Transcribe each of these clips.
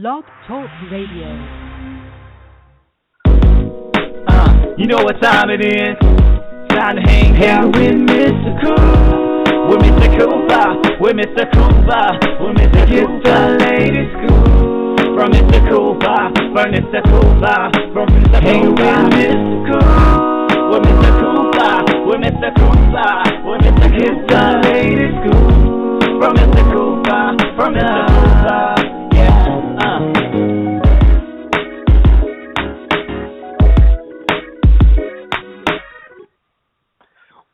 Blog Talk Radio. You know what time it is? Time to hang out with Mr. Coop. With Mr. Coop I, with Mr. Coop I, with Mr. Coop I. Get the latest scoop from Mr. Coop I, from Mr. Coop I, from Mr. Coop I. Mr. Coop, with Mr. Coop I, with Mr. Coop I, with Mr. Get the latest scoop from Mr. Coop I, from Mr. Coop I.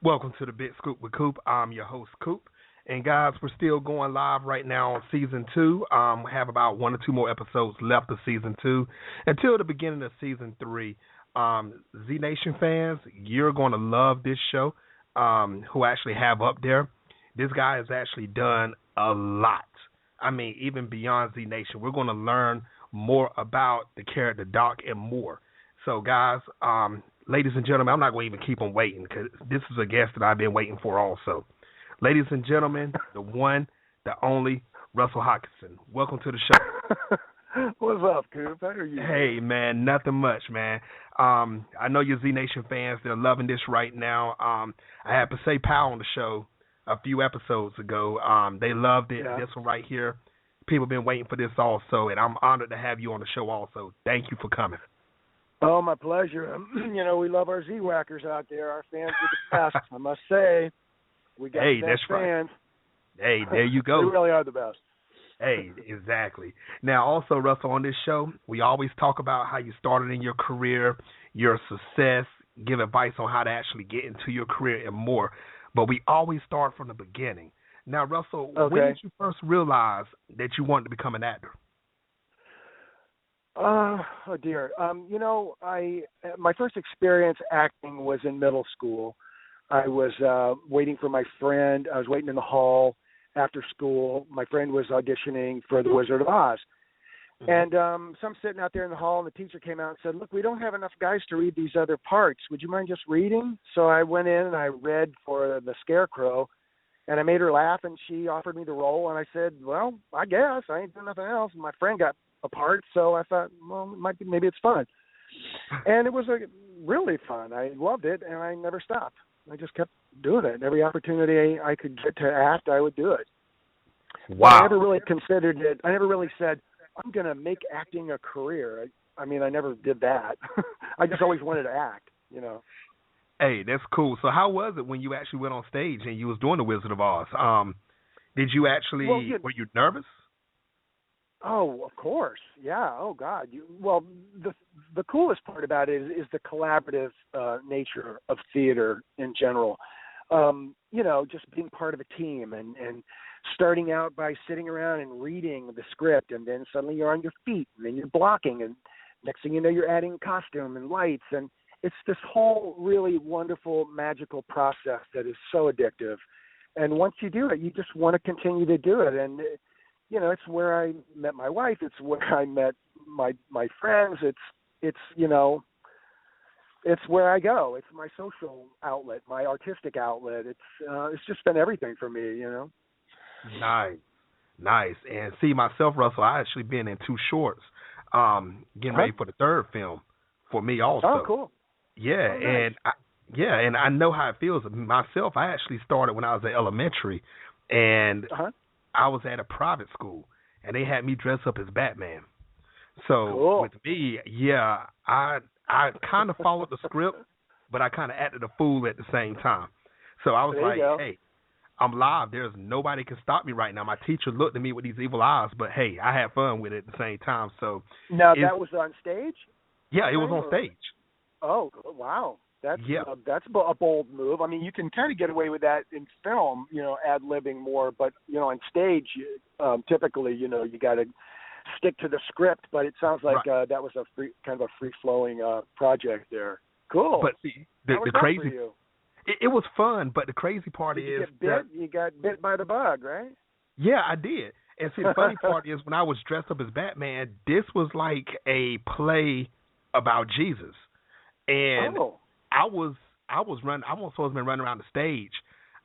Welcome to the Big Scoop with Coop. I'm your host, Coop. And guys, we're still going live right now on Season 2. We have about 1 or 2 more episodes left of Season 2 until the beginning of Season 3. Z Nation fans, you're going to love this show. Who I actually have up there. This guy has actually done a lot. I mean, even beyond Z Nation. We're going to learn more about the character Doc and more. So, guys, ladies and gentlemen, I'm not going to even keep them waiting because this is a guest that I've been waiting for also. Ladies and gentlemen, the one, the only, Russell Hodgkinson. Welcome to the show. What's up, Coop? How are you? Hey, man, nothing much, man. I know your Z Nation fans, they're loving this right now. I had to say Powell on the show a few episodes ago. They loved it. Yeah. This one right here, people have been waiting for this also, and I'm honored to have you on the show also. Thank you for coming. Oh, my pleasure. You know, we love our Z-Whackers out there. Our fans are the best, I must say. We got the best fans. Right. Hey, there you go. We really are the best. Hey, exactly. Now, also, Russell, on this show, we always talk about how you started in your career, your success, give advice on how to actually get into your career and more. But we always start from the beginning. Now, Russell, when did you first realize that you wanted to become an actor? Oh dear. You know, my first experience acting was in middle school. I was waiting for my friend. I was waiting in the hall after school. My friend was auditioning for The Wizard of Oz. And so I'm sitting out there in the hall, and the teacher came out and said, "Look, we don't have enough guys to read these other parts. Would you mind just reading?" So I went in and I read for the Scarecrow, and I made her laugh, and she offered me the role. And I said, "Well, I guess. I ain't doing nothing else." And my friend got a part, so I thought, well, maybe it's fun. And it was really fun. I loved it, and I never stopped. I just kept doing it. Every opportunity I could get to act, I would do it. Wow. I never really considered it. I never really said, I'm going to make acting a career. I mean, I never did that. I just always wanted to act, you know. Hey, that's cool. So how was it when you actually went on stage and you was doing The Wizard of Oz? Did you actually, were you nervous? Oh, of course. Yeah. Oh, God. The coolest part about it is the collaborative nature of theater in general. You know, just being part of a team and starting out by sitting around and reading the script, and then suddenly you're on your feet, and then you're blocking, and next thing you know, you're adding costume and lights, and it's this whole really wonderful, magical process that is so addictive. And once you do it, you just want to continue to do it. And you know, it's where I met my wife. It's where I met my friends. It's you know, it's where I go. It's my social outlet, my artistic outlet. It's just been everything for me, you know. Nice. And see, myself, Russell, I actually been in 2 shorts, getting ready for the 3rd film for me also. Oh, cool. Yeah, nice. and I know how it feels. Myself, I actually started when I was in elementary, and I was at a private school, and they had me dress up as Batman. So with me, I kind of followed the script, but I kind of acted a fool at the same time. So I was hey, I'm live. There's nobody can stop me right now. My teacher looked at me with these evil eyes, but hey, I had fun with it at the same time. So now that was on stage? Yeah, it was on stage. Oh, wow. That's a bold move. I mean, you can kind of get away with that in film, you know, ad-libbing more, but, you know, on stage, typically, you know, you got to stick to the script, but it sounds like that was a kind of a free-flowing project there. Cool. But see, the crazy, it was fun, but the crazy part is you got bit by the bug, right? Yeah, I did. And see, the funny part is when I was dressed up as Batman, this was like a play about Jesus. And I was supposed to be running around the stage.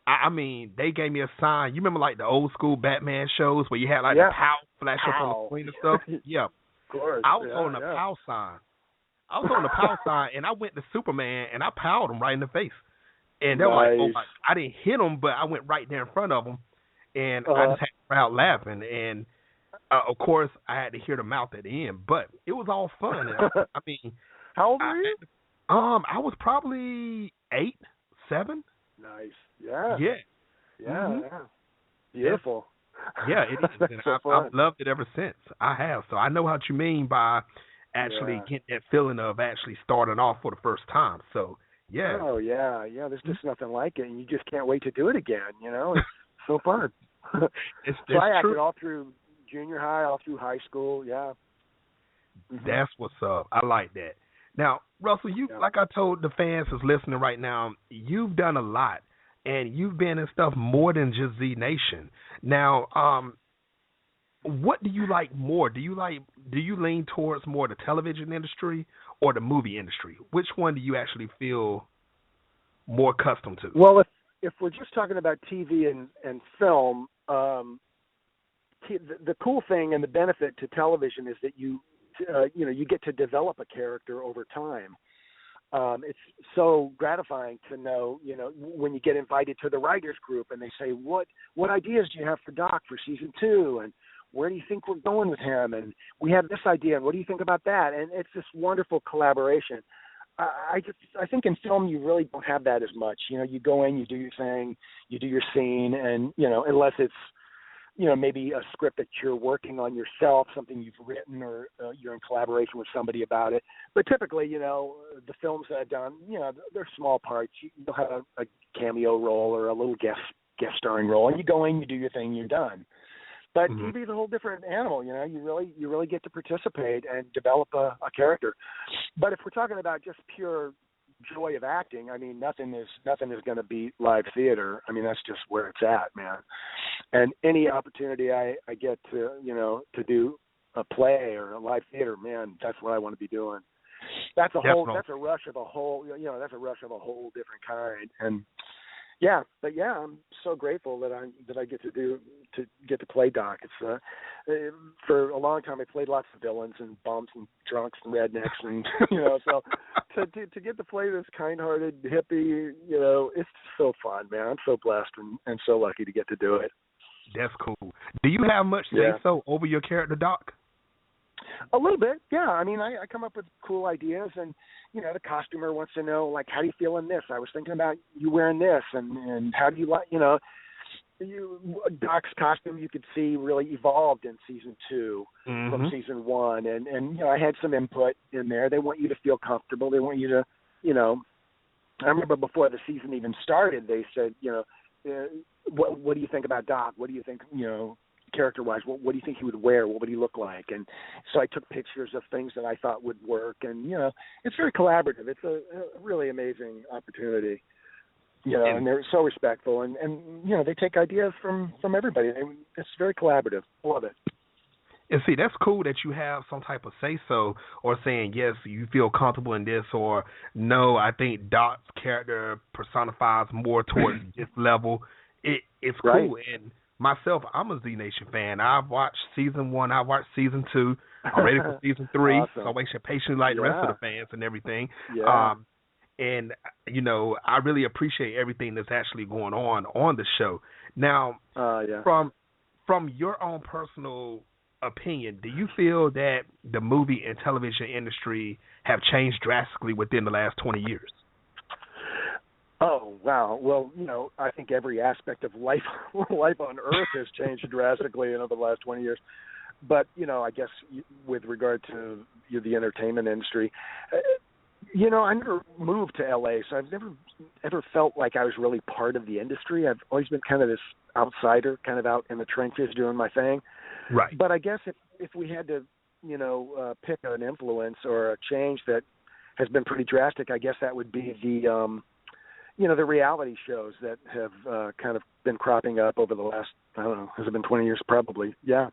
I mean, they gave me a sign. You remember like the old school Batman shows where you had like the POW flash up on the screen and stuff? Yeah. Of course. I was holding a POW sign. I was holding a POW sign, and I went to Superman, and I POW'd him right in the face. And they were like, oh my, I didn't hit him, but I went right there in front of him, and I just had the crowd laughing. And, of course, I had to hear the mouth at the end, but it was all fun. I mean, how old were you? I was probably 8, 7. Nice. Yeah. Yeah. Yeah. Mm-hmm. Yeah. Beautiful. Yeah, it is. And I've loved it ever since. I have. So I know what you mean by actually getting that feeling of actually starting off for the first time. So, yeah. Oh, yeah. Yeah, there's just nothing like it, and you just can't wait to do it again, you know? It's so fun. It's so I acted all through junior high, all through high school, yeah. Mm-hmm. That's what's up. I like that. Now, Russell, like I told the fans who's listening right now, you've done a lot, and you've been in stuff more than just Z Nation. Now, what do you like more? Do you lean towards more the television industry or the movie industry? Which one do you actually feel more accustomed to? Well, if we're just talking about TV and film, the cool thing and the benefit to television is that you get to develop a character over time. It's so gratifying to know, when you get invited to the writers group and they say, what ideas do you have for Doc for season 2? And where do you think we're going with him? And we have this idea. And what do you think about that? And it's this wonderful collaboration. I think in film you really don't have that as much. You go in, you do your thing, you do your scene, and unless it's maybe a script that you're working on yourself, something you've written, or you're in collaboration with somebody about it. But typically, the films that I've done, they're small parts. You'll have a cameo role or a little guest starring role, and you go in, you do your thing, you're done. But TV is a whole different animal. You really get to participate and develop a character. But if we're talking about just pure joy of acting, I mean, nothing is going to beat live theater. I mean, that's just where it's at, man. And any opportunity I get to do a play or a live theater, man, that's what I want to be doing. That's a rush of a whole different kind. And I'm so grateful that I get to play Doc. It's for a long time I played lots of villains and bums and drunks and rednecks, and so to get to play this kind-hearted hippie, it's so fun, man. I'm so blessed and so lucky to get to do it. That's cool. Do you have much say-so over your character, Doc? A little bit, yeah. I mean, I come up with cool ideas, and the costumer wants to know, like, how do you feel in this? I was thinking about you wearing this, and how do you like, Doc's costume you could see really evolved in season 2 from season 1, and I had some input in there. They want you to feel comfortable. They want you to, I remember before the season even started, they said, what do you think about Doc? What do you think, character-wise, what do you think he would wear? What would he look like? And so I took pictures of things that I thought would work, and it's very collaborative. It's a really amazing opportunity, and they're so respectful, and they take ideas from everybody. It's very collaborative. I love it. And see, that's cool that you have some type of say-so, or saying, yes, you feel comfortable in this, or no, I think Doc's character personifies more towards this level. It's cool. Right. And myself, I'm a Z Nation fan. I've watched season 1. I've watched season 2. I'm ready for season 3. Awesome. So I wait patiently like the rest of the fans and everything. Yeah. And, I really appreciate everything that's actually going on the show. Now, from your own personal opinion, do you feel that the movie and television industry have changed drastically within the last 20 years? Oh, wow. Well, I think every aspect of life on Earth has changed drastically over the last 20 years. But, I guess with regard to the entertainment industry, I never moved to L.A., so I've never ever felt like I was really part of the industry. I've always been kind of this outsider, kind of out in the trenches doing my thing. Right. But I guess if we had to, pick an influence or a change that has been pretty drastic, I guess that would be the reality shows that have kind of been cropping up over the last, I don't know, has it been 20 years? Probably, yeah.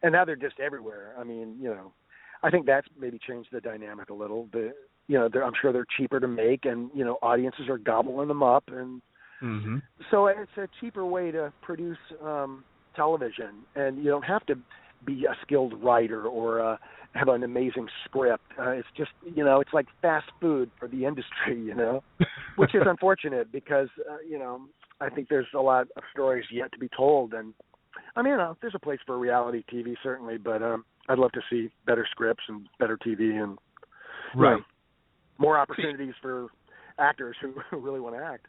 And now they're just everywhere. I mean, I think that's maybe changed the dynamic a little. But, I'm sure they're cheaper to make, and, audiences are gobbling them up. And, Mm-hmm. So it's a cheaper way to produce television, and you don't have to be a skilled writer or have an amazing script. It's just, it's like fast food for the industry, which is unfortunate because, I think there's a lot of stories yet to be told. And, I mean, there's a place for reality TV, certainly, but I'd love to see better scripts and better TV and more opportunities for actors who really want to act.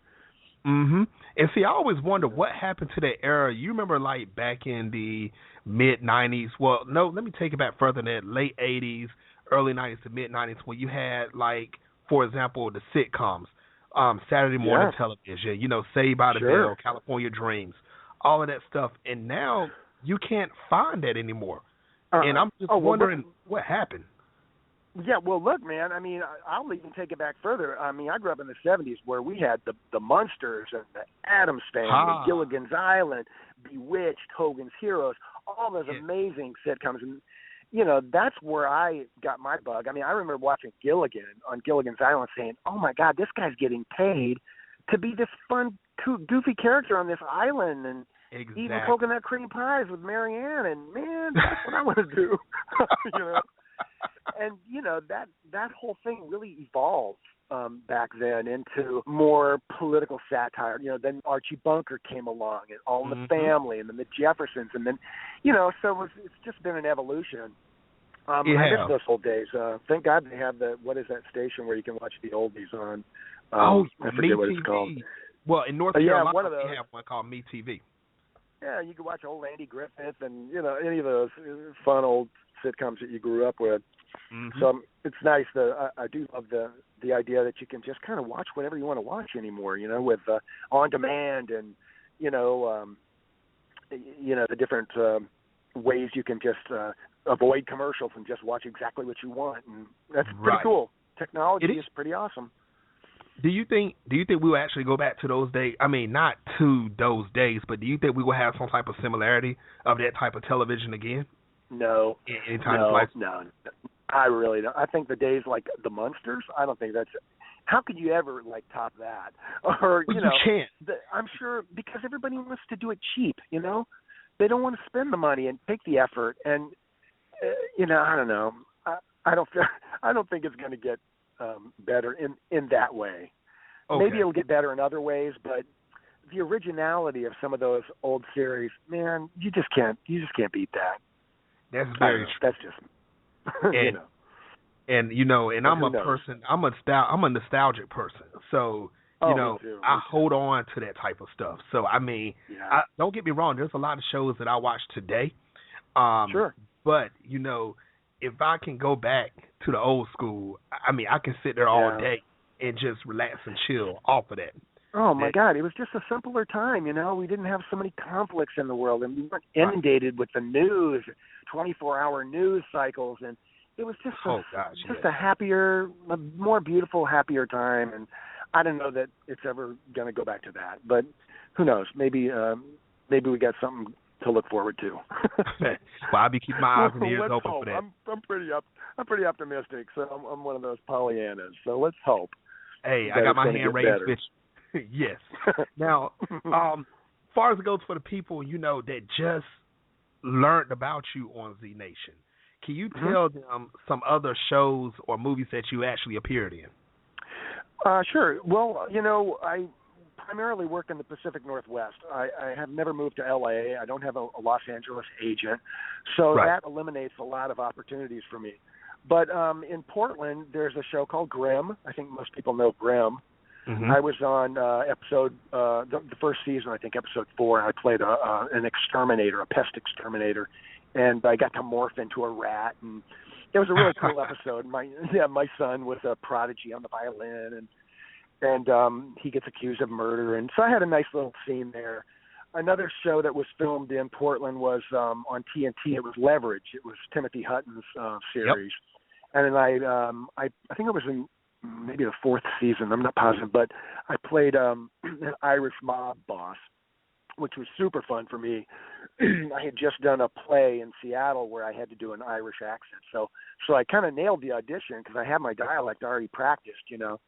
Mm-hmm. And see, I always wonder what happened to that era. You remember, like, back in the mid-'90s? Well, no, let me take it back further than that. Late '80s, early '90s to mid-'90s, when you had, like, for example, the sitcoms, Saturday morning television, Saved by the Bell, California Dreams, all of that stuff. And now you can't find that anymore. And I'm just wondering what happened. Yeah, well, look, man, I mean, I'll even take it back further. I mean, I grew up in the 70s where we had the Munsters and the Addams Family, Gilligan's Island, Bewitched, Hogan's Heroes, all those amazing sitcoms. And, that's where I got my bug. I mean, I remember watching Gilligan on Gilligan's Island saying, oh, my God, this guy's getting paid to be this fun, goofy character on this island and eating coconut cream pies with Mary Ann. And, man, that's what I want to do, And, that whole thing really evolved back then into more political satire. Then Archie Bunker came along and All in the Family and then the Jeffersons. And then, so it's just been an evolution. I miss those old days. Thank God they have what is that station where you can watch the oldies on? I forget what it's called. Well, in North Carolina, one of those. We have one called Me TV. Yeah, you can watch old Andy Griffith and, any of those fun old sitcoms that you grew up with. Mm-hmm. So it's nice. I do love the idea that you can just kind of watch whatever you want to watch anymore, with on demand and, the different ways you can just avoid commercials and just watch exactly what you want. And that's pretty cool. Technology is pretty awesome. Do you think we will actually go back to those days? I mean, not to those days, but do you think we will have some type of similarity of that type of television again? No. No. I really don't. I think the days like the Munsters, I don't think that's – how could you ever, top that? Or, you can't. I'm sure because everybody wants to do it cheap, They don't want to spend the money and take the effort. And, I don't know. I don't think it's going to get better in that way. Okay. Maybe it'll get better in other ways, but the originality of some of those old series, man, you just can't beat that. That's very true. That's just and I'm a person. I'm a nostalgic person. So I hold on to that type of stuff. So I mean, don't get me wrong. There's a lot of shows that I watch today. Sure. But if I can go back to the old school, I mean, I can sit there all day and just relax and chill off of that. Oh, my God. It was just a simpler time, We didn't have so many conflicts in the world, and we weren't inundated with the news, 24-hour news cycles, and it was just a happier, a more beautiful, happier time, and I don't know that it's ever going to go back to that, but who knows? Maybe we got something to look forward to. Well, I'll be keeping my eyes and ears open for that. I'm pretty optimistic, so I'm one of those Pollyannas, so let's hope. Hey, I got my hand raised, bitch. Yes. Now, as far as it goes for the people, that just learned about you on Z Nation, can you tell them some other shows or movies that you actually appeared in? Sure. Well, I primarily work in the Pacific Northwest. I have never moved to L.A. I don't have a Los Angeles agent, so that eliminates a lot of opportunities for me. But in Portland, there's a show called Grimm. I think most people know Grimm. Mm-hmm. I was on episode the first season, I think episode 4, and I played an exterminator, a pest exterminator, and I got to morph into a rat, and it was a really cool episode. My son was a prodigy on the violin, and he gets accused of murder, and so I had a nice little scene there. Another show that was filmed in Portland was on TNT. It was Leverage. It was Timothy Hutton's series, and then I think it was in maybe the 4th season, I'm not positive, but I played an Irish mob boss, which was super fun for me. I had just done a play in Seattle where I had to do an Irish accent, so I kind of nailed the audition because I had my dialect already practiced, and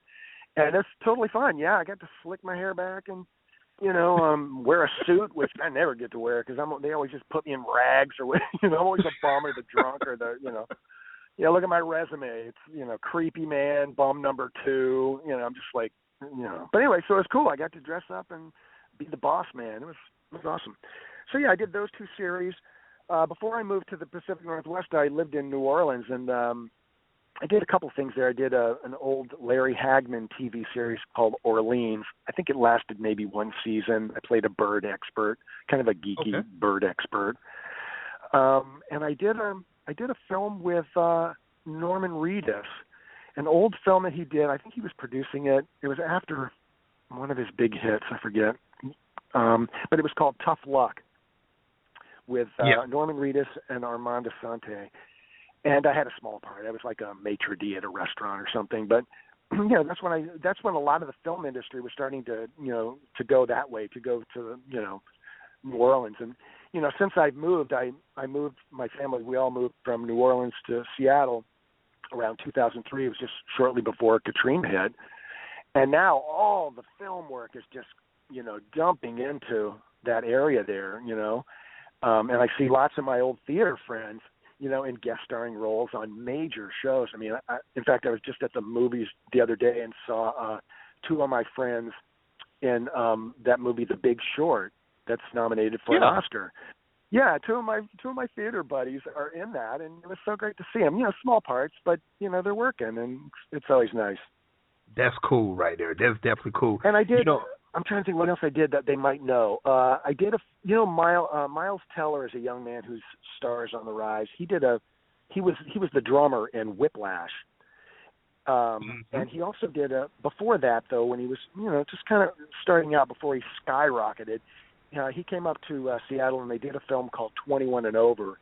it's totally fun. Yeah, I got to slick my hair back and wear a suit, which I never get to wear because they always just put me in rags or I'm always a bum or the drunk or look at my resume. It's, creepy man, bum number 2. I'm just like, But anyway, so it was cool. I got to dress up and be the boss man. It was awesome. So yeah, I did those 2 series. Before I moved to the Pacific Northwest, I lived in New Orleans, and I did a couple things there. I did an old Larry Hagman TV series called Orleans. I think it lasted maybe 1 season. I played a bird expert, kind of a geeky bird expert. And I did a film with Norman Reedus, an old film that he did. I think he was producing it. It was after one of his big hits. I forget. But it was called Tough Luck with Norman Reedus and Armand Assante. And I had a small part. I was like a maitre d' at a restaurant or something. But that's when a lot of the film industry was starting to to go that way, to go to New Orleans. And since I've moved, I moved my family. We all moved from New Orleans to Seattle around 2003. It was just shortly before Katrina hit. And now all the film work is just dumping into that area there. And I see lots of my old theater friends, in guest starring roles on major shows. I mean, in fact, I was just at the movies the other day and saw 2 of my friends in that movie, The Big Short, that's nominated for an Oscar. Yeah, two of my theater buddies are in that, and it was so great to see them. Small parts, but they're working, and it's always nice. That's cool right there. That's definitely cool. And I did. I'm trying to think what else I did that they might know. I did Miles Teller is a young man whose stars on the rise. He was the drummer in Whiplash. And he also did before that though, when he was just kind of starting out before he skyrocketed. He came up to Seattle and they did a film called 21 and Over,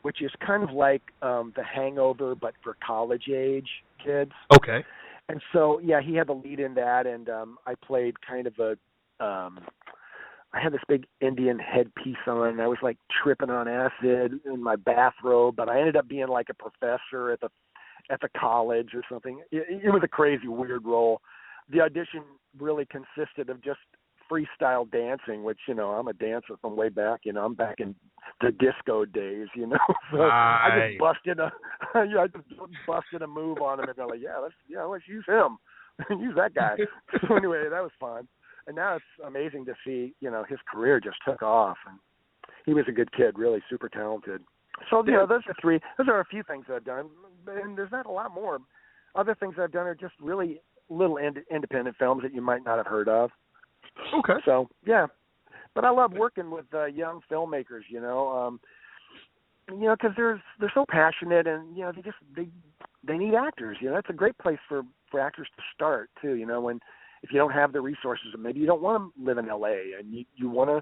which is kind of like The Hangover but for college age kids. Okay. And so, he had the lead in that, and I played kind of I had this big Indian headpiece on, and I was like tripping on acid in my bathrobe, but I ended up being like a professor at the college or something. It was a crazy, weird role. The audition really consisted of just freestyle dancing, which, I'm a dancer from way back, I'm back in the disco days, so I just busted a move on him and they're like, let's use him. Use that guy. So anyway, that was fun. And now it's amazing to see, his career just took off, and he was a good kid, really super talented. So, those are a few things that I've done, and there's not a lot more. Other things I've done are just really little independent films that you might not have heard of. Okay. So, but I love working with young filmmakers, because they're so passionate, and they need actors. That's a great place for actors to start too. When if you don't have the resources, or maybe you don't want to live in LA, and you want to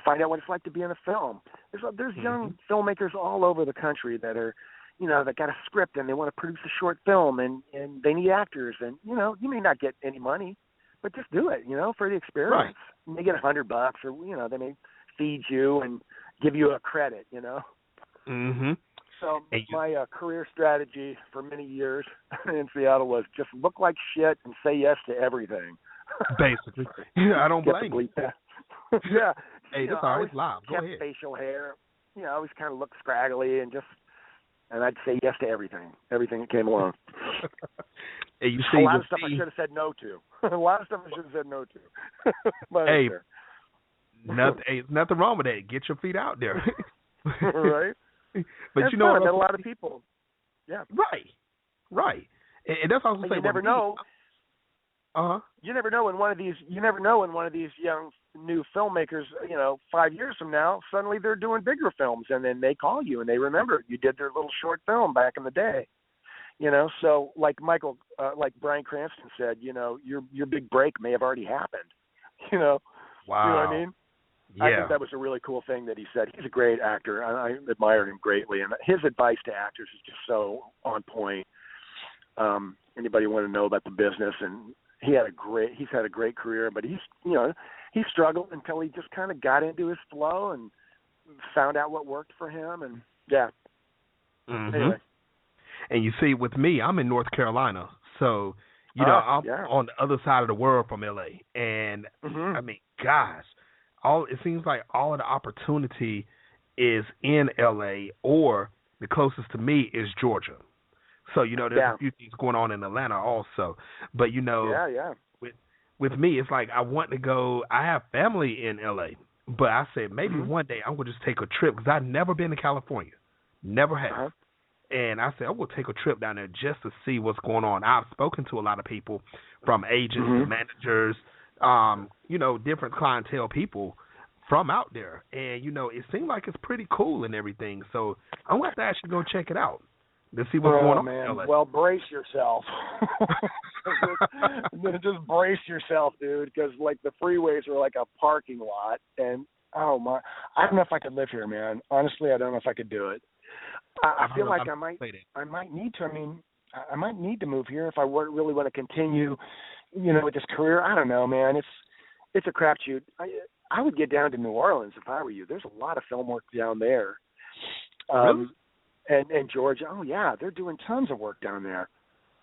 find out what it's like to be in a film. There's young filmmakers all over the country that are that got a script and they want to produce a short film, and they need actors, and you may not get any money, but just do it, for the experience. Right. You may get $100, or they may feed you and give you a credit, Mm-hmm. So my career strategy for many years in Seattle was just look like shit and say yes to everything. Basically, I don't blame you. Yeah. Hey, that's all right. Live. Go kept ahead. Facial hair. I always kind of looked scraggly and I'd say yes to everything that came along. Hey, you see, a lot of stuff I should have said no to. A lot of stuff I should have said no to. But hey, nothing wrong with that. Get your feet out there. Right. But that's you know what? I met a lot of people. Yeah. Right. And that's what I was saying. You never know. Uh-huh. You never know when one of these young new filmmakers, 5 years from now, suddenly they're doing bigger films, and then they call you and they remember you did their little short film back in the day. So like Bryan Cranston said, your big break may have already happened. Wow. You know what I mean? Yeah. I think that was a really cool thing that he said. He's a great actor. I admire him greatly, and his advice to actors is just so on point. Anybody want to know about the business, and he's had a great career, but he struggled until he just kind of got into his flow and found out what worked for him, and Mm-hmm. Anyway. And you see, with me, I'm in North Carolina, so I'm yeah. on the other side of the world from LA, and I mean, gosh, it seems like all of the opportunity is in LA, or the closest to me is Georgia. So there's a few things going on in Atlanta also, but with me, it's like I want to go. I have family in LA, but I said maybe one day I'm gonna just take a trip because I've never been to California, never have. And I said, I will take a trip down there just to see what's going on. I've spoken to a lot of people from agents, managers, different clientele people from out there. And, it seemed like it's pretty cool and everything. So I'm going to have to actually go check it out to see what's going on in LA. Well, brace yourself. Just brace yourself, dude, because, the freeways are like a parking lot. And, I don't know if I could live here, man. Honestly, I don't know if I could do it. I feel like I might need to. I mean, I might need to move here if I really want to continue, with this career. I don't know, man. It's a crapshoot. I would get down to New Orleans if I were you. There's a lot of film work down there. Really? And Georgia. Oh yeah, they're doing tons of work down there.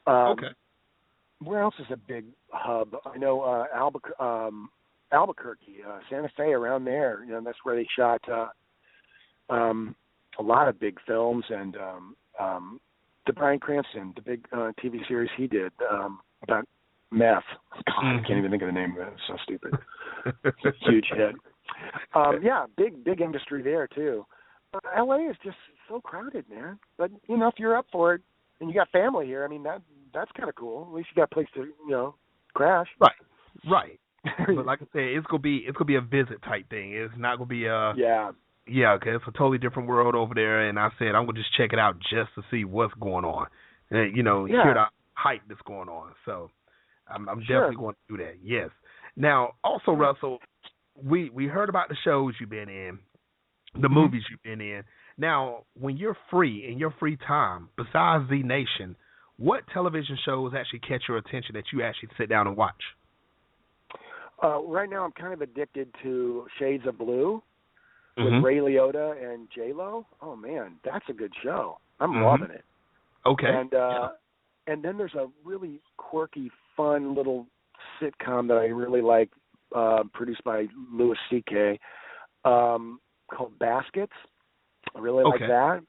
Okay. Where else is a big hub? I know Albuquerque, Santa Fe, around there. That's where they shot. A lot of big films, and the Bryan Cranston, the big TV series he did about meth. God, I can't even think of the name of it. It's so stupid. Huge hit. Big industry there too. LA is just so crowded, man. But if you're up for it and you got family here, I mean that's kind of cool. At least you got a place to crash. Right. But like I said, it's gonna be a visit type thing. It's not gonna be a Yeah, because it's a totally different world over there, and I said I'm gonna just check it out just to see what's going on, and hear the hype that's going on. So I'm definitely going to do that. Yes. Now, also, Russell, we heard about the shows you've been in, the movies you've been in. Now, when you're free in your free time, besides Z Nation, what television shows actually catch your attention that you actually sit down and watch? Right now, I'm kind of addicted to Shades of Blue. With Ray Liotta and J-Lo. Oh, man, that's a good show. I'm loving it. Okay. And then there's a really quirky, fun little sitcom that I really like, produced by Louis C.K., called Baskets. I really like that.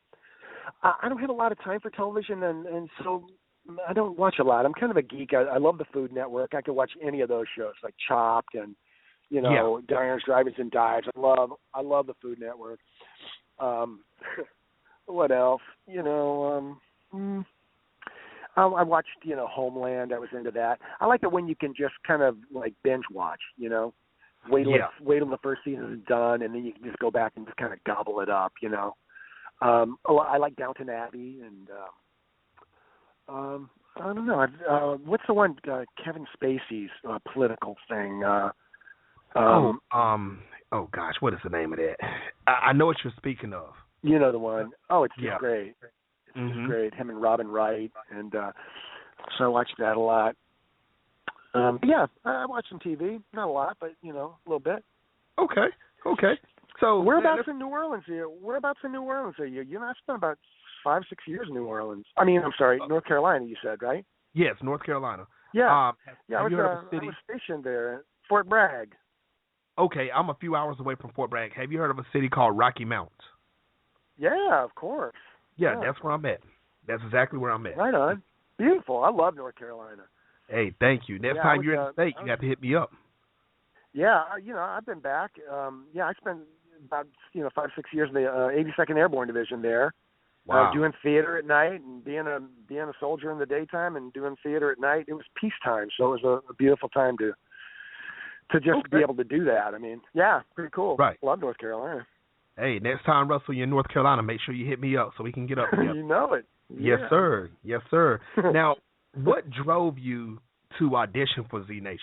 I don't have a lot of time for television, and so I don't watch a lot. I'm kind of a geek. I love the Food Network. I could watch any of those shows, like Chopped and Diners, Drive-Ins, and Dives. I love the Food Network. What else? I watched, Homeland. I was into that. I like it when you can just kind of binge watch. Wait till the first season is done, and then you can just go back and just kind of gobble it up. I like Downton Abbey, and I don't know. What's the one? Kevin Spacey's political thing. Oh gosh, what is the name of that? I know what you're speaking of. You know the one. Oh, it's just great. It's just great. Him and Robin Wright, and so I watched that a lot. I watched some TV, not a lot, but a little bit. Okay. So whereabouts in New Orleans are you? I spent about 5-6 years in New Orleans. I mean, I'm sorry, North Carolina. You said, right? Yes, North Carolina. Yeah. I was stationed there, Fort Bragg. Okay, I'm a few hours away from Fort Bragg. Have you heard of a city called Rocky Mount? Yeah, of course. Yeah, that's where I'm at. That's exactly where I'm at. Right on. Beautiful. I love North Carolina. Hey, thank you. Next time you're in the state, you have to hit me up. Yeah, I've been back. I spent about 5-6 years in the 82nd Airborne Division there. Wow. Doing theater at night and being a soldier in the daytime and doing theater at night. It was peacetime, so it was a beautiful time to just be able to do that. I mean, pretty cool. Right. Love North Carolina. Hey, next time, Russell, you're in North Carolina, make sure you hit me up so we can get up together. You know it. Yes, sir. Yes, sir. Now, what drove you to audition for Z Nation?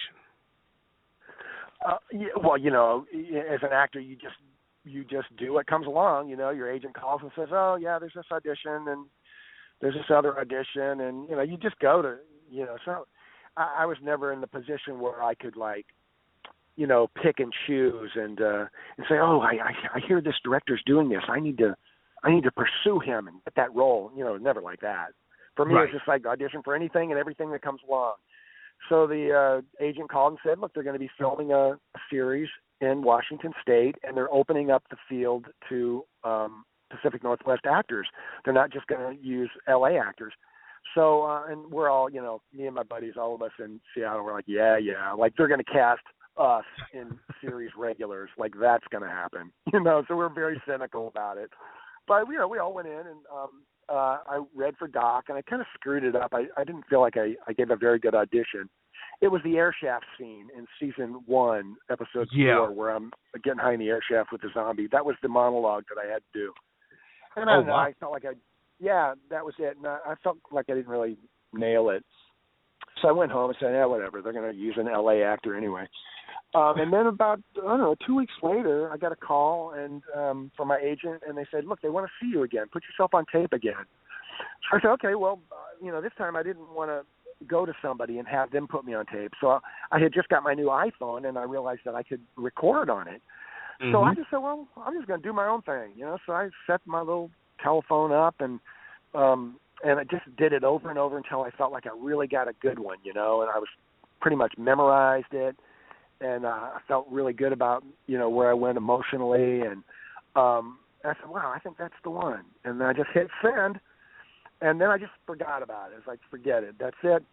Well, as an actor, you just do what comes along. Your agent calls and says, "Oh, yeah, there's this audition and there's this other audition," and you just go to. So I was never in the position where I could pick and choose and say, "Oh, I hear this director's doing this. I need to pursue him and get that role." Never like that. For me, It's just like audition for anything and everything that comes along. So the agent called and said, look, they're going to be filming a series in Washington State, and they're opening up the field to Pacific Northwest actors. They're not just going to use L.A. actors. So, and we're all, me and my buddies, all of us in Seattle, we're like, yeah. Like, they're going to cast us in series regulars. Like, that's going to happen. So we're very cynical about it. But, we all went in, and I read for Doc, and I kind of screwed it up. I didn't feel like I gave a very good audition. It was the air shaft scene in season 1, episode 4, where I'm getting high in the air shaft with the zombie. That was the monologue that I had to do. And I don't know, I felt like that was it. And I felt like I didn't really nail it. So I went home and said, whatever. They're going to use an L.A. actor anyway. And then about, 2 weeks later, I got a call and from my agent, and they said, look, they want to see you again. Put yourself on tape again. So I said, okay, well, this time I didn't want to go to somebody and have them put me on tape. So I had just got my new iPhone, and I realized that I could record on it. Mm-hmm. So I just said, well, I'm just going to do my own thing, So I set my little telephone up, and I just did it over and over until I felt like I really got a good one, and I was pretty much memorized it, and I felt really good about, where I went emotionally, and I said, wow, I think that's the one. And then I just hit send, and then I just forgot about it. It's like, forget it. That's it.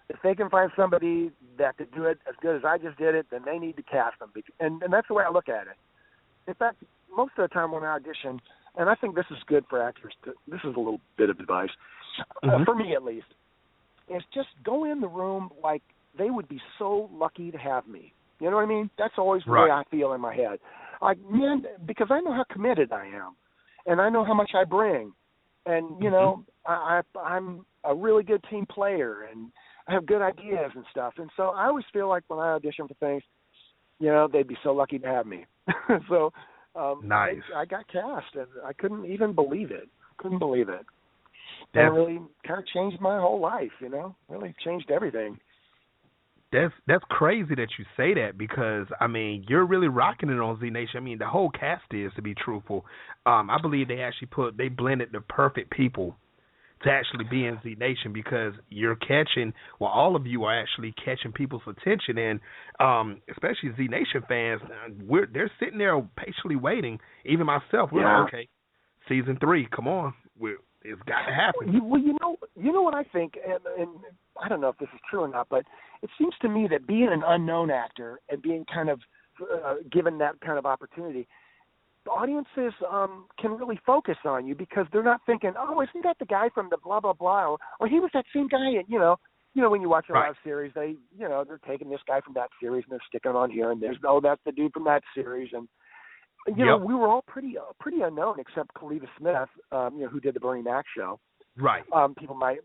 If they can find somebody that could do it as good as I just did it, then they need to cast them. And that's the way I look at it. In fact, most of the time when I audition, and I think this is good for actors, this is a little bit of advice, for me at least, is just go in the room like they would be so lucky to have me. You know what I mean? That's always the way I feel in my head. Like, man, because I know how committed I am, and I know how much I bring. And, I'm a really good team player, and I have good ideas and stuff. And so I always feel like when I audition for things, they'd be so lucky to have me. So nice. I got cast, and I couldn't even believe it. And it really kind of changed my whole life, really changed everything. That's crazy that you say that because, you're really rocking it on Z Nation. The whole cast is, to be truthful. I believe they blended the perfect people to actually be in Z Nation because you're catching, all of you are actually catching people's attention, and especially Z Nation fans, they're sitting there patiently waiting. Even myself, we're like, okay, season 3, come on, it's got to happen. Well, you know what I think, and I don't know if this is true or not, but it seems to me that being an unknown actor and being kind of given that kind of opportunity, the audiences can really focus on you because they're not thinking, oh, isn't that the guy from the blah, blah, blah, or he was that same guy, when you watch a live series, they're taking this guy from that series and they're sticking on here, and that's the dude from that series, and we were all pretty unknown except Kalita Smith, who did the Bernie Mac show. Right. People might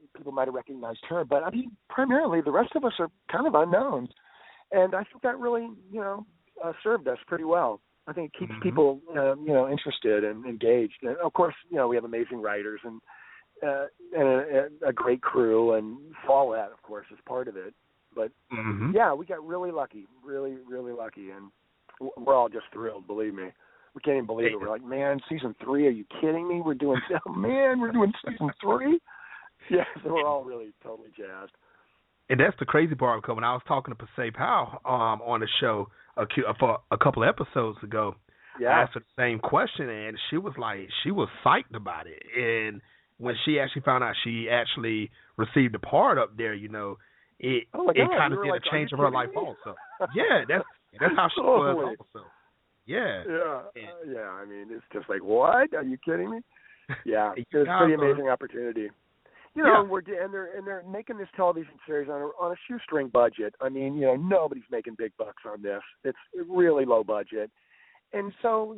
have recognized her, but primarily the rest of us are kind of unknowns, and I think that really served us pretty well. I think it keeps people interested and engaged. And of course, we have amazing writers and a great crew, and all that, of course, is part of it. But we got really lucky, really, really lucky, and we're all just thrilled. Believe me. We can't even believe it. We're like, man, season 3, are you kidding me? We're doing season 3? Yeah, so we're all really totally jazzed. And that's the crazy part, because when I was talking to Pasay Powell on the show for a couple of episodes ago, I asked her the same question, and she was psyched about it. And when she actually found out she actually received a part up there, it kind of did a change of her life also. Yeah, that's how she was also. Yeah. It's just like, what? Are you kidding me? Yeah, it's a pretty amazing opportunity. They're making this television series on a shoestring budget. Nobody's making big bucks on this. It's really low budget, and so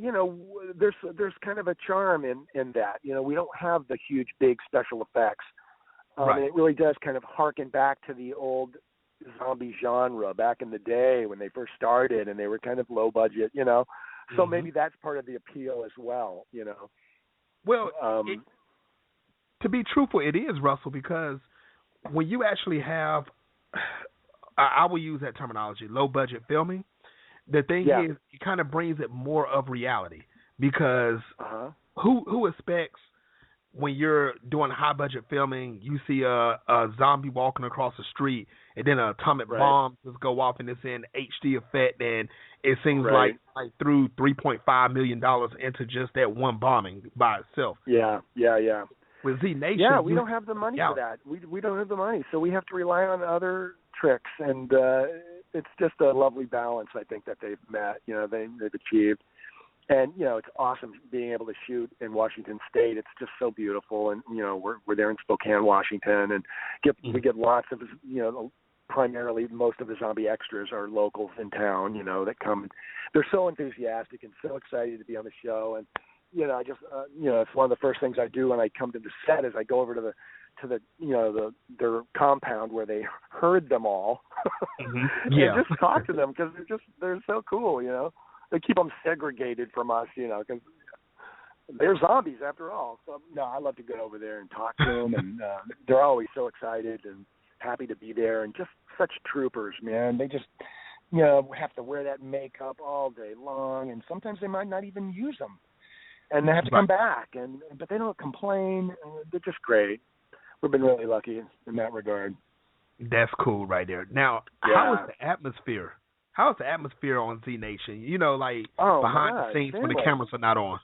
there's kind of a charm in that. We don't have the huge big special effects. It really does kind of harken back to the old zombie genre back in the day when they first started, and they were kind of low budget, So maybe that's part of the appeal as well, Well, to be truthful, it is, Russell, because when you actually have, I will use that terminology, low budget filming. The thing is, it kind of brings it more of reality because who expects when you're doing high budget filming, you see a zombie walking across the street, and then an atomic bomb just go off, and it's in HD effect, and it seems like threw $3.5 million into just that one bombing by itself. Yeah. With Z Nation, we don't have the money for that. We don't have the money, so we have to rely on other tricks, and it's just a lovely balance, I think, that they've met. They've achieved. And it's awesome being able to shoot in Washington State. It's just so beautiful, and we're there in Spokane, Washington, and we get lots of primarily most of the zombie extras are locals in town. That come. They're so enthusiastic and so excited to be on the show, and I just it's one of the first things I do when I come to the set is I go over to their compound where they herd them all, and just talk to them because they're so cool. They keep them segregated from us, because they're zombies after all. So, I love to go over there and talk to them, and they're always so excited and happy to be there, and just such troopers, man. They just, have to wear that makeup all day long, and sometimes they might not even use them, and they have to come back, but they don't complain. They're just great. We've been really lucky in that regard. That's cool right there. Now, how is the atmosphere? How is the atmosphere on Z Nation? Behind the scenes when the cameras are not on.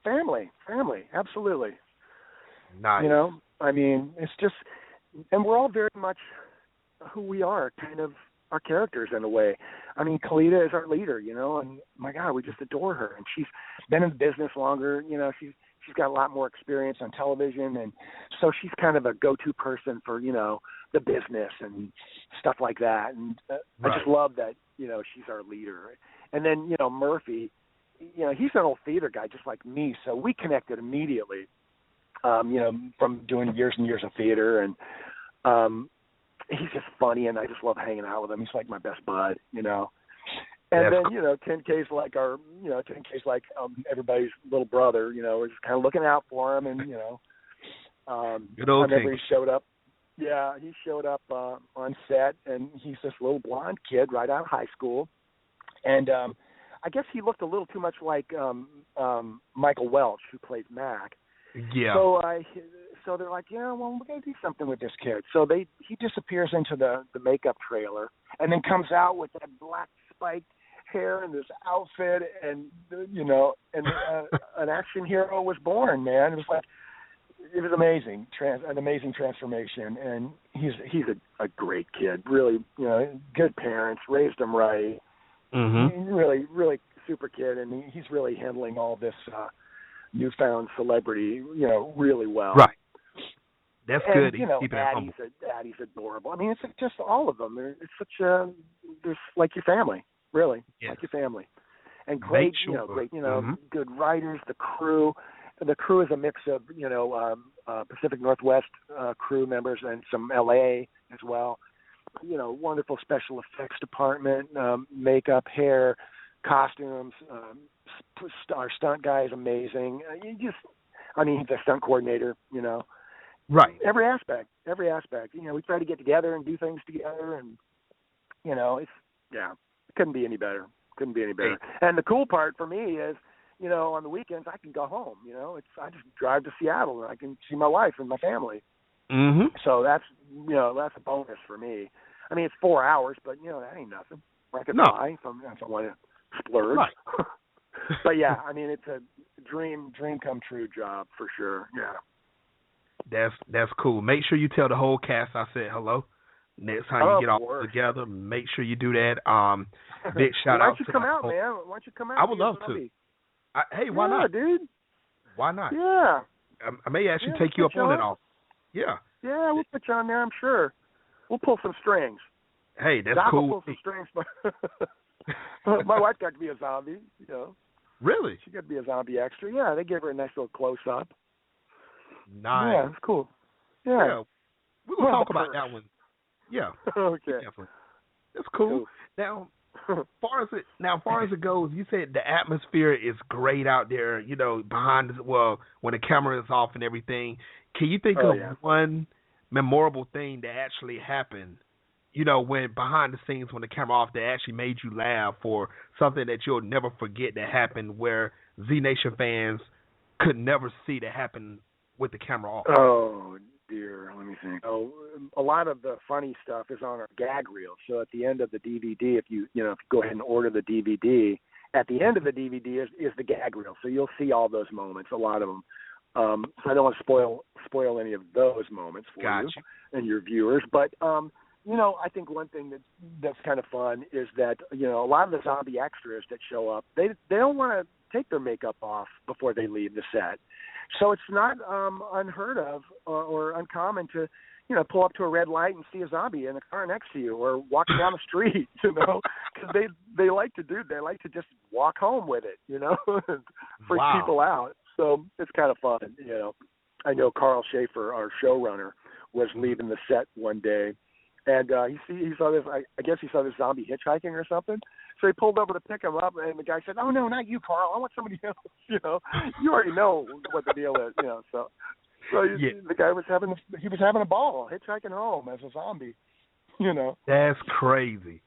Family, absolutely. Nice. It's just, and we're all very much who we are, kind of our characters in a way. Kalita is our leader, and my God, we just adore her. And she's been in the business longer, she's got a lot more experience on television, and so she's kind of a go-to person for, the business and stuff like that. And I just love that, she's our leader. And then, Murphy, he's an old theater guy just like me, so we connected immediately, from doing years and years of theater. And he's just funny, and I just love hanging out with him. He's like my best bud, And then, 10K's like everybody's little brother, we're just kind of looking out for him. And, good old I remember he showed up. Yeah, he showed up on set, and he's this little blonde kid right out of high school. And I guess he looked a little too much like Michael Welch, who plays Mac. Yeah. So they're like, we're going to do something with this kid. So he disappears into the makeup trailer and then comes out with that black spiked hair and this outfit, and an action hero was born, man. It was amazing, an amazing transformation, and he's a great kid. Really, good parents, raised him right. Mm-hmm. Really, really super kid, and he's really handling all this newfound celebrity, really well. Right. That's good. Addie's adorable. It's just all of them. It's such there's like your family, really, like your family, and great, good writers. The crew. The crew is a mix of, Pacific Northwest crew members and some LA as well. Wonderful special effects department, makeup, hair, costumes. Our stunt guy is amazing. He's a stunt coordinator, Right. Every aspect. We try to get together and do things together, and, it couldn't be any better. And the cool part for me is, on the weekends I can go home. I just drive to Seattle and I can see my wife and my family. Mm-hmm. So that's a bonus for me. It's 4 hours, but that ain't nothing. I can fly if I want to splurge. Right. But it's a dream come true job for sure. Yeah. That's cool. Make sure you tell the whole cast I said hello. Next time you get all together, make sure you do that. Big shout out. Why don't you come out, man? Why don't you come out? I would love to. Hey, why not? Dude. Why not? Yeah. I may actually take you up on it all. Yeah. Yeah, we'll put you on there, I'm sure. We'll pull some strings. Hey, that's Doc cool. will pull some strings. My wife got to be a zombie, Really? She got to be a zombie extra. Yeah, they gave her a nice little close-up. Nice. Yeah, it's cool. Yeah. We're going to talk about that one. Yeah. Okay. Definitely. That's cool. Now, far as it goes, you said the atmosphere is great out there, behind when the camera is off and everything. Can you think of one memorable thing that actually happened, when behind the scenes, when the camera off, that actually made you laugh, or something that you'll never forget that happened, where Z Nation fans could never see that happen with the camera off? Oh dear, let me think. Oh, a lot of the funny stuff is on our gag reel. So at the end of the DVD, if you go ahead and order the DVD, at the end of the DVD is the gag reel. So you'll see all those moments, a lot of them. So I don't want to spoil any of those moments for you and your viewers. But I think one thing that's kind of fun is that a lot of the zombie extras that show up, they don't want to take their makeup off before they leave the set. So it's not unheard of or uncommon to, pull up to a red light and see a zombie in the car next to you, or walking down the street, because they like to they like to just walk home with it, and freak people out. So it's kind of fun, I know Carl Schaefer, our showrunner, was leaving the set one day, and he saw this. I guess he saw this zombie hitchhiking or something. So he pulled over to pick him up, and the guy said, "Oh no, not you, Carl. I want somebody else." You already know what the deal is. So the guy was having a ball hitchhiking home as a zombie. That's crazy.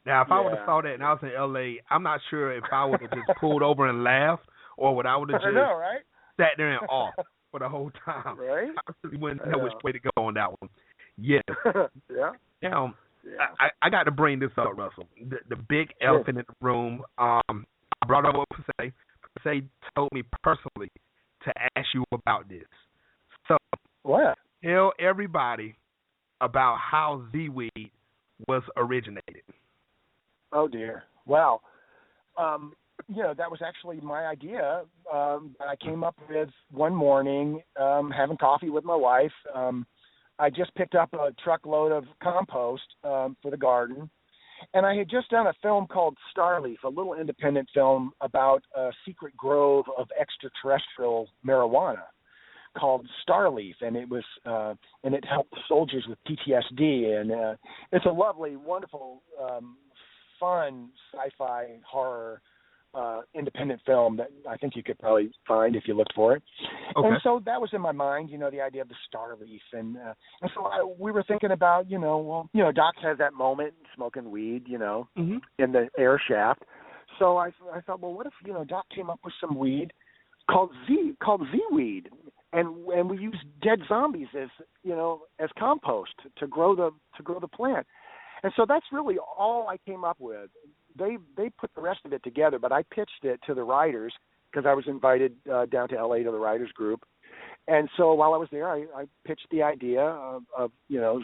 Now, if I would have saw that and I was in L.A., I'm not sure if I would have just pulled over and laughed, or would I would have just sat there and off for the whole time. Right? I really wouldn't know which way to go on that one. Yes. Yeah. Now, I got to bring this up, Russell. The big elephant in the room. I brought up Pase. Pase told me personally to ask you about this. So, tell everybody about how Z-Weed was originated. Oh, dear. Well, that was actually my idea that I came up with one morning having coffee with my wife. I just picked up a truckload of compost for the garden, and I had just done a film called Starleaf, a little independent film about a secret grove of extraterrestrial marijuana called Starleaf, and it was and it helped soldiers with PTSD, and it's a lovely, wonderful, fun sci-fi horror independent film that I think you could probably find if you looked for it. Okay. And so that was in my mind, the idea of the Starleaf, and so we were thinking about, Doc has that moment smoking weed, in the air shaft. So I thought, well, what if Doc came up with some weed called Z-weed, and we use dead zombies as compost to grow the plant. And so that's really all I came up with. They put the rest of it together, but I pitched it to the writers because I was invited down to L.A. to the writers group. And so while I was there, I pitched the idea of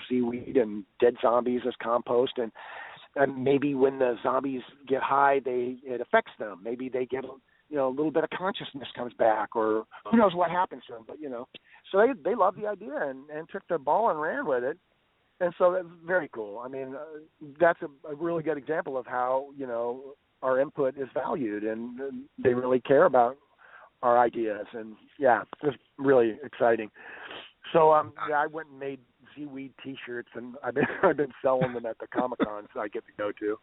Z-weed and dead zombies as compost, and maybe when the zombies get high, it affects them. Maybe they get a little bit of consciousness comes back, or who knows what happens to them. But so they loved the idea and took their ball and ran with it. And so that's very cool. I mean, that's a really good example of how, our input is valued, and they really care about our ideas. And, it's really exciting. So, I went and made Z-Weed T-shirts, and I've been selling them at the Comic-Cons I get to go to.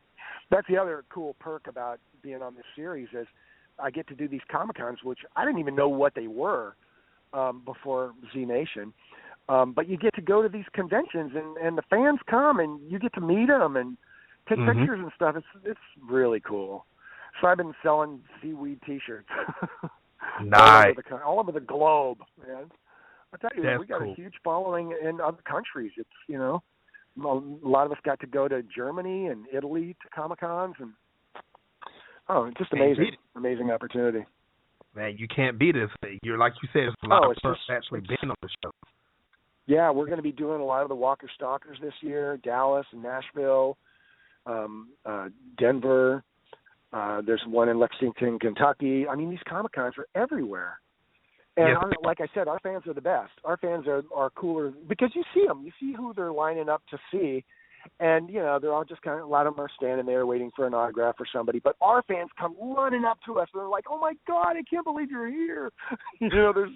That's the other cool perk about being on this series is I get to do these Comic-Cons, which I didn't even know what they were before Z-Nation. But you get to go to these conventions, and the fans come, and you get to meet them and take pictures and stuff. It's really cool. So I've been selling Z-Weed T-shirts. Nice. all over the globe, man. I tell you, we got cool. A huge following in other countries. It's a lot of us got to go to Germany and Italy to Comic-Cons, and it's just amazing opportunity. Man, you can't beat it. You're like you said, there's a lot of us actually been on the show. Yeah, we're going to be doing a lot of the Walker Stalkers this year, Dallas and Nashville, Denver. There's one in Lexington, Kentucky. I mean, these Comic-Cons are everywhere. And like I said, our fans are the best. Our fans are cooler because you see them. You see who they're lining up to see. And, they're all just a lot of them are standing there waiting for an autograph or somebody. But our fans come running up to us. And they're like, oh, my God, I can't believe you're here. They're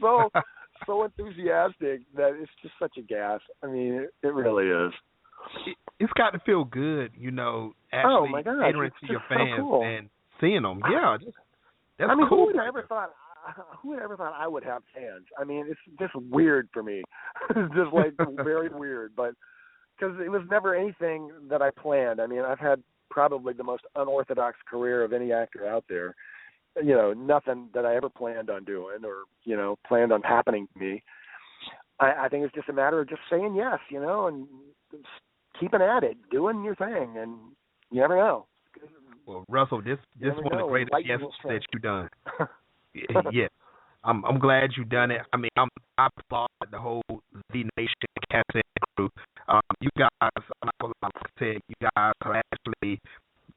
so enthusiastic that it's just such a gas. I mean, it really is. It's got to feel good, actually catering to your fans and seeing them. Yeah, that's cool. Who would ever thought I would have fans? I mean, it's just weird for me. It's just very weird, but because it was never anything that I planned. I mean, I've had probably the most unorthodox career of any actor out there. Nothing that I ever planned on doing or, planned on happening to me. I think it's just a matter of just saying yes, and keeping at it, doing your thing, and you never know. Well, Russell, this is one of the greatest guests that you've done. Yeah. I'm glad you done it. I mean, I applaud the whole Z Nation Captain crew. You guys, like I said, you guys are actually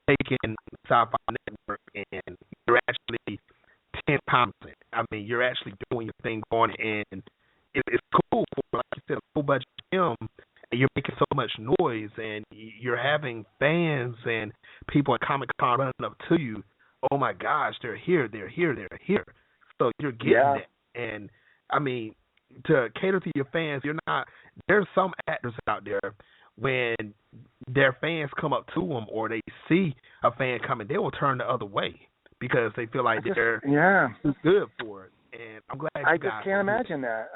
taking Sci-Fi Network and you're actually 10 pounds. I mean, you're actually doing your thing on it, and it's cool for, like you said, a full budget film, and you're making so much noise, and you're having fans and people at Comic-Con running up to you. Oh my gosh, they're here. So you're getting it. And I mean, to cater to your fans, there's some actors out there when their fans come up to them or they see a fan coming, they will turn the other way because they feel like they're too good for it. And I'm glad you guys. I just can't imagine that.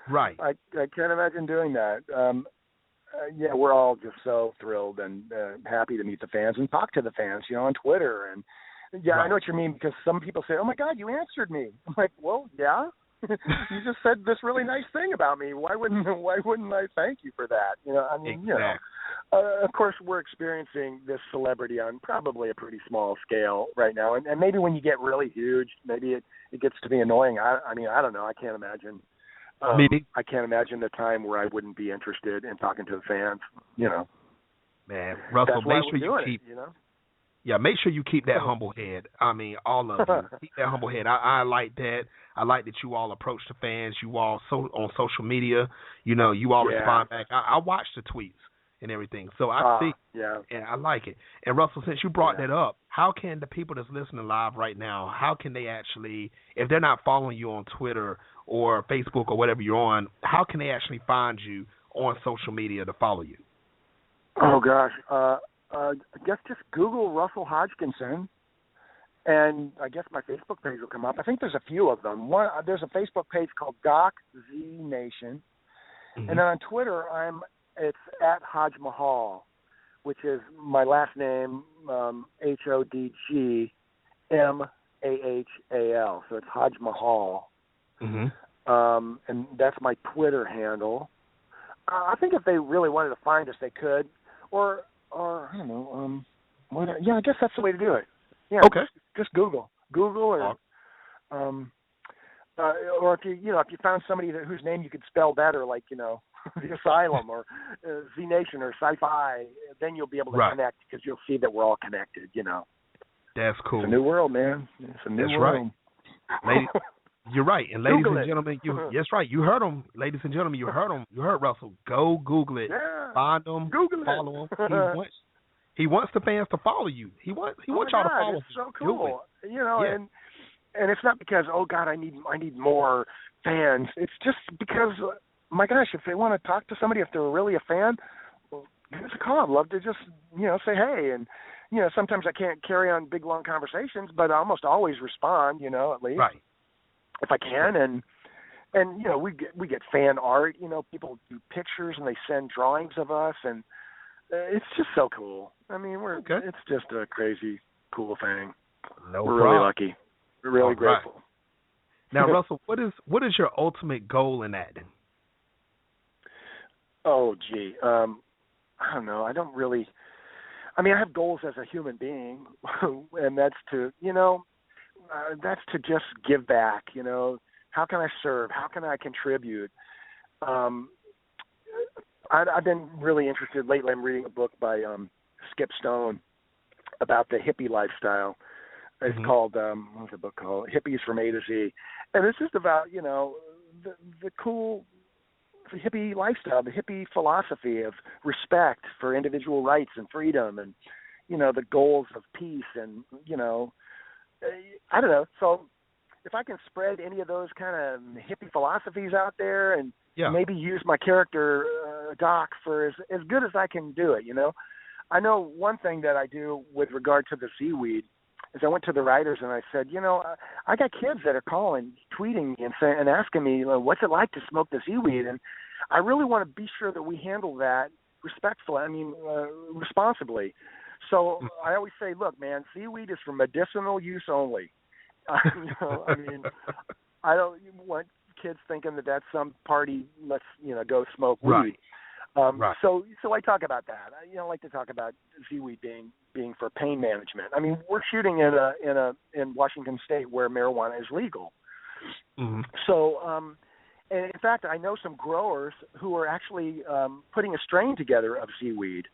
Right. I can't imagine doing that. We're all just so thrilled and happy to meet the fans and talk to the fans, on Twitter. And right. I know what you mean, because some people say, "Oh my God, you answered me." I'm like, "Well, yeah, you just said this really nice thing about me. Why wouldn't I thank you for that?" Exactly. Of course, we're experiencing this celebrity on probably a pretty small scale right now, and maybe when you get really huge, maybe it gets to be annoying. I mean, I don't know. I can't imagine. I can't imagine the time where I wouldn't be interested in talking to the fans. Man, Russell, that's why make sure you keep. Yeah, make sure you keep that humble head. I mean, all of you. Keep that humble head. I like that. I like that you all approach the fans. You all on social media. You all respond back. I watch the tweets and everything. So I see. Yeah. And I like it. And Russell, since you brought that up, how can the people that's listening live right now, how can they actually, if they're not following you on Twitter or Facebook or whatever you're on, how can they actually find you on social media to follow you? Oh, gosh. I guess just Google Russell Hodgkinson, and I guess my Facebook page will come up. I think there's a few of them. There's a Facebook page called Doc Z Nation, and then on Twitter it's at Hodge Mahal, which is my last name, HODGMAHAL. So it's Hodge Mahal, and that's my Twitter handle. I think if they really wanted to find us, they could, or I don't know. I guess that's the way to do it. Yeah. Okay. Just Google, or if you found somebody whose name you could spell better, like the Asylum or Z Nation or Sci-Fi, then you'll be able to connect because you'll see that we're all connected. That's cool. It's a new world, man. It's a new world. Right. You're right. And ladies and gentlemen, that's right. You heard him. Ladies and gentlemen, you heard him. You heard Russell. Go Google it. Yeah. Find him. Google follow him. He wants the fans to follow you. He wants y'all to follow him. It's so cool. And it's not because, oh God, I need more fans. It's just because, my gosh, if they want to talk to somebody, if they're really a fan, well, give us a call. I'd love to just say hey. And sometimes I can't carry on big long conversations, but I almost always respond. At least. Right. If I can, and we get fan art. People do pictures and they send drawings of us, and it's just so cool. I mean, it's just a crazy cool thing. We're really lucky. We're really grateful. Now, Russell, what is your ultimate goal in acting? Oh, gee, I don't know. I don't really. I mean, I have goals as a human being, and that's to just give back. How can I serve? How can I contribute? I've been really interested lately. I'm reading a book by Skip Stone about the hippie lifestyle. It's called, what's the book called? Hippies from A to Z. And it's just about, the cool hippie lifestyle, the hippie philosophy of respect for individual rights and freedom and, the goals of peace and, I don't know. So if I can spread any of those kind of hippie philosophies out there and maybe use my character, Doc, for as good as I can do it, I know one thing that I do with regard to the seaweed is I went to the writers and I said, I got kids that are calling, tweeting me and asking me, what's it like to smoke the seaweed? And I really want to be sure that we handle that responsibly. So I always say, look, man, seaweed is for medicinal use only. I don't want kids thinking that that's some party. Let's go smoke weed. Right. Right. So I talk about that. I like to talk about seaweed being for pain management. I mean, we're shooting in Washington State where marijuana is legal. Mm-hmm. So, and in fact, I know some growers who are actually putting a strain together of seaweed.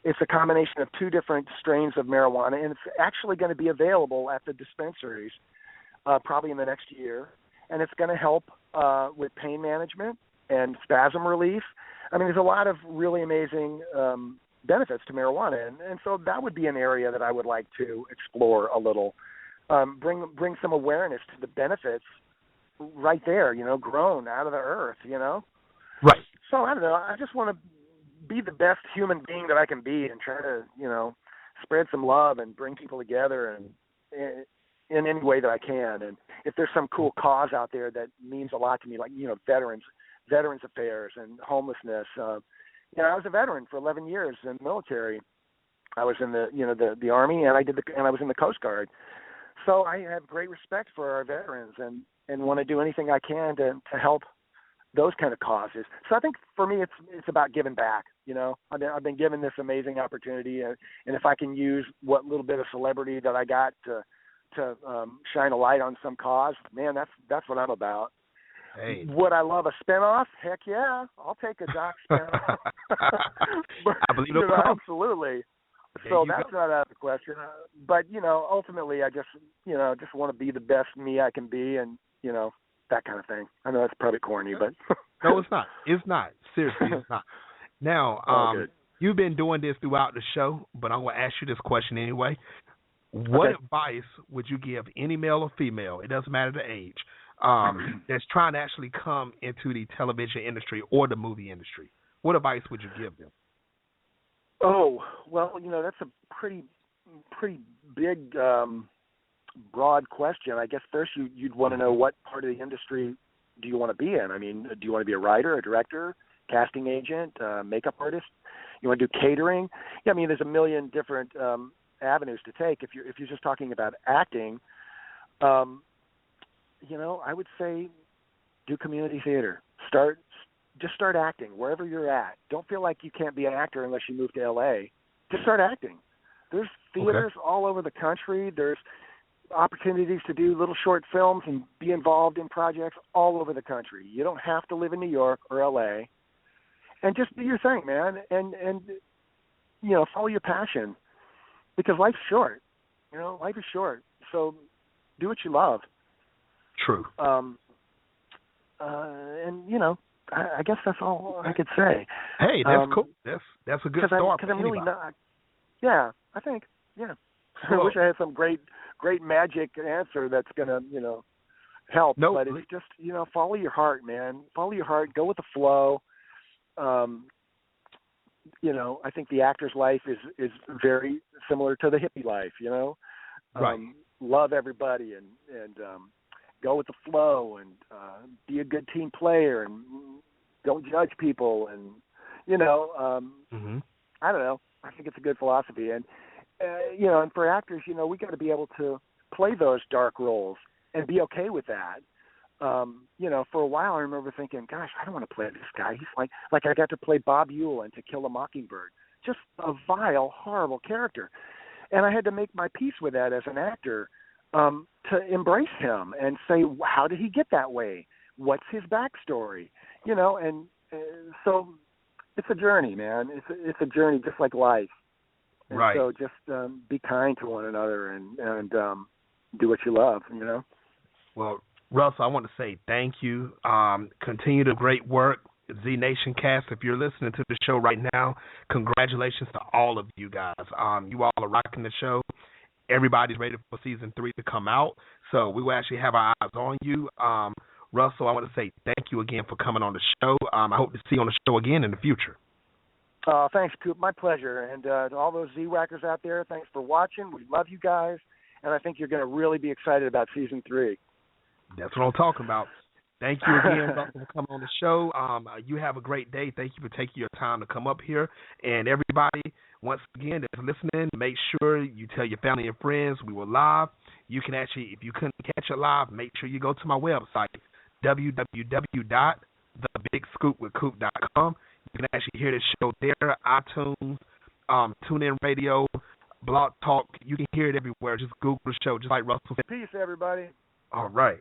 It's a combination of two different strains of marijuana, and it's actually going to be available at the dispensaries probably in the next year. And it's going to help with pain management and spasm relief. I mean, there's a lot of really amazing benefits to marijuana, and so that would be an area that I would like to explore a little. Bring some awareness to the benefits right there, grown out of the earth, Right. So I don't know. I just want to be the best human being that I can be and try to, spread some love and bring people together and in any way that I can. And if there's some cool cause out there that means a lot to me, like, Veterans Affairs and homelessness. I was a veteran for 11 years in the military. I was in the Army, and I was in the Coast Guard. So I have great respect for our veterans and want to do anything I can to help those kind of causes. So I think for me, it's about giving back. I've been given this amazing opportunity, and if I can use what little bit of celebrity that I got to shine a light on some cause, man, that's what I'm about. Hey. Would I love a spinoff? Heck yeah, I'll take a doc spinoff. I believe it'll come. Absolutely. So that's not out of the question. But ultimately, I just want to be the best me I can be, and that kind of thing. I know that's probably corny, but no, it's not. It's not. Seriously, it's not. Now, you've been doing this throughout the show, but I'm going to ask you this question anyway. What advice would you give any male or female? It doesn't matter the age. That's trying to actually come into the television industry or the movie industry. What advice would you give them? Oh, well, that's a pretty big, broad question. I guess first you'd want to know what part of the industry do you want to be in. I mean, do you want to be a writer, a director, casting agent, makeup artist? You want to do catering? Yeah, I mean, there's a million different avenues to take. If you're just talking about acting, I would say do community theater. Just start acting wherever you're at. Don't feel like you can't be an actor unless you move to L.A. Just start acting. There's theaters all over the country. There's opportunities to do little short films and be involved in projects all over the country. You don't have to live in New York or L.A. And just do your thing, man, and follow your passion, because life's short. Life is short. So do what you love. True. I guess that's all I could say. Hey, that's cool. That's a good start. Because I'm really not. Yeah, I think. Yeah. I wish I had some great magic answer that's gonna help. No, but it's just follow your heart, man. Follow your heart. Go with the flow. I think the actor's life is very similar to the hippie life. Right. Love everybody and go with the flow and be a good team player and don't judge people and I don't know. I think it's a good philosophy and and for actors, we got to be able to play those dark roles and be okay with that. For a while I remember thinking, gosh, I don't want to play this guy. He's like I got to play Bob Ewell in To Kill a Mockingbird. Just a vile, horrible character. And I had to make my peace with that as an actor. To embrace him and say, how did he get that way? What's his backstory? So it's a journey, man. It's a journey just like life. And right. So just be kind to one another and do what you love, Well, Russell, I want to say thank you. Continue the great work. Z Nation Cast, if you're listening to the show right now, congratulations to all of you guys. You all are rocking the show. Everybody's ready for season 3 to come out, so we will actually have our eyes on you. Russell, I want to say thank you again for coming on the show. I hope to see you on the show again in the future. Thanks, Coop. My pleasure. And to all those Z-Whackers out there, thanks for watching. We love you guys, and I think you're going to really be excited about season 3. That's what I'm talking about. Thank you again, Russell, for coming on the show. You have a great day. Thank you for taking your time to come up here. And everybody, once again, that's listening, make sure you tell your family and friends we were live. You can actually, if you couldn't catch it live, make sure you go to my website, www.thebigscoopwithcoop.com. You can actually hear this show there, iTunes, TuneIn Radio, Blog Talk. You can hear it everywhere. Just Google the show, just like Russell said. Peace, everybody. All right.